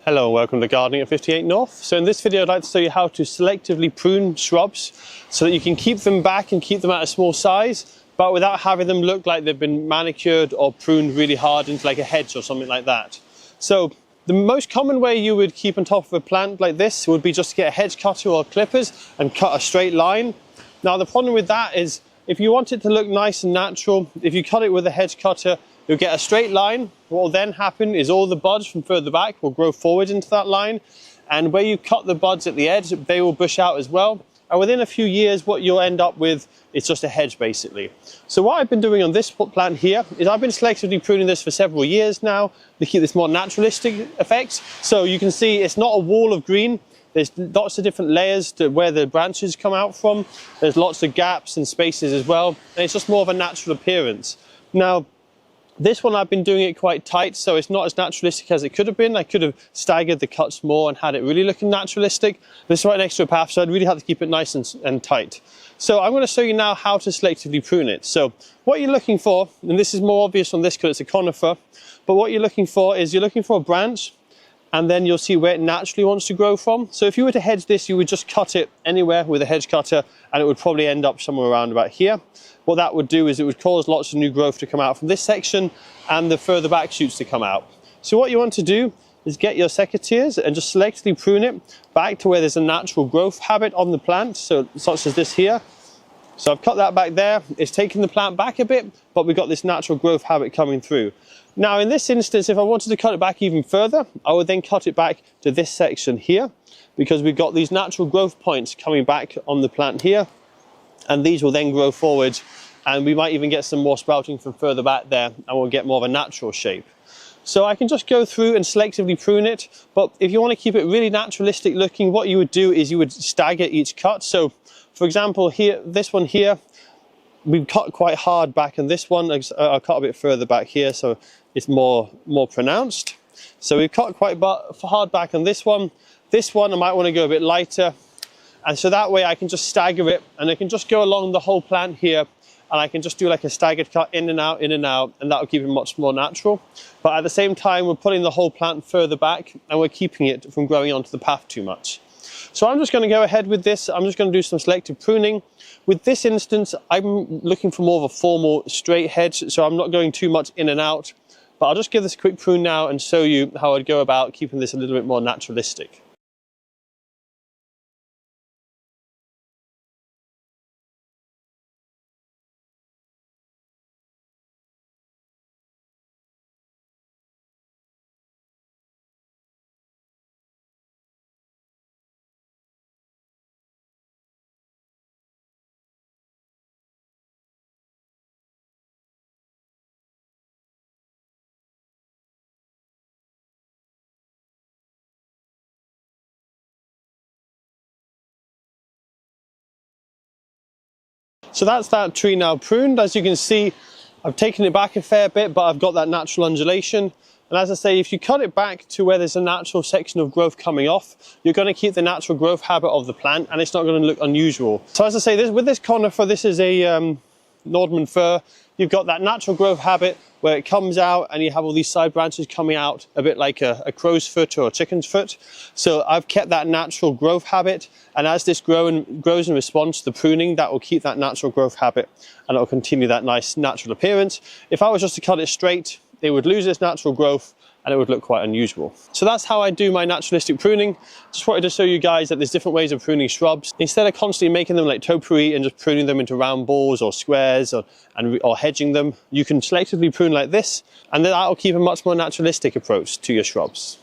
Hello and welcome to Gardening at 58 North. So in this video I'd like to show you how to selectively prune shrubs so that you can keep them back and keep them at a small size, but without having them look like they've been manicured or pruned really hard into like a hedge or something like that. So the most common way you would keep on top of a plant like this would be just to get a hedge cutter or clippers and cut a straight line. Now the problem with that is if you want it to look nice and natural, if you cut it with a hedge cutter, you'll get a straight line. What will then happen is all the buds from further back will grow forward into that line, and where you cut the buds at the edge, they will bush out as well. And within a few years, what you'll end up with is just a hedge basically. So what I've been doing on this plant here is I've been selectively pruning this for several years now to keep this more naturalistic effect. So you can see it's not a wall of green. There's lots of different layers to where the branches come out from. There's lots of gaps and spaces as well. And it's just more of a natural appearance. Now, this one I've been doing it quite tight, so it's not as naturalistic as it could have been. I could have staggered the cuts more and had it really looking naturalistic. This is right next to a path, so I'd really have to keep it nice and tight. So I'm going to show you now how to selectively prune it. So what you're looking for, and this is more obvious on this because it's a conifer, but what you're looking for is you're looking for a branch, and then you'll see where it naturally wants to grow from. So if you were to hedge this, you would just cut it anywhere with a hedge cutter, and it would probably end up somewhere around about here. What that would do is it would cause lots of new growth to come out from this section and the further back shoots to come out. So what you want to do is get your secateurs and just selectively prune it back to where there's a natural growth habit on the plant, so such as this here. So I've cut that back there. It's taken the plant back a bit, but we've got this natural growth habit coming through. Now in this instance, if I wanted to cut it back even further, I would then cut it back to this section here, because we've got these natural growth points coming back on the plant here, and these will then grow forward, and we might even get some more sprouting from further back there, and we'll get more of a natural shape. So I can just go through and selectively prune it, but if you want to keep it really naturalistic looking, what you would do is you would stagger each cut. So for example here, this one here, we've cut quite hard back, and this one I'll cut a bit further back here so it's more pronounced. So we've cut quite hard back on this one. This one I might want to go a bit lighter, and so that way I can just stagger it, and I can just go along the whole plant here, and I can just do like a staggered cut in and out, and that will keep it much more natural. But at the same time, we're putting the whole plant further back, and we're keeping it from growing onto the path too much. So I'm just going to go ahead with this. I'm just going to do some selective pruning. With this instance, I'm looking for more of a formal straight hedge, so I'm not going too much in and out. But I'll just give this a quick prune now and show you how I'd go about keeping this a little bit more naturalistic. So that's that tree now pruned. As you can see, I've taken it back a fair bit, but I've got that natural undulation. And as I say, if you cut it back to where there's a natural section of growth coming off, you're going to keep the natural growth habit of the plant, and it's not going to look unusual. So as I say, with this conifer, this is a Nordman fir. You've got that natural growth habit where it comes out and you have all these side branches coming out a bit like a crow's foot or a chicken's foot. So I've kept that natural growth habit, and as this grows in response to the pruning, that will keep that natural growth habit, and it will continue that nice natural appearance. If I was just to cut it straight, it would lose its natural growth and it would look quite unusual. So that's how I do my naturalistic pruning. Just wanted to show you guys that there's different ways of pruning shrubs. Instead of constantly making them like topiary and just pruning them into round balls or squares or hedging them, you can selectively prune like this, and then that will keep a much more naturalistic approach to your shrubs.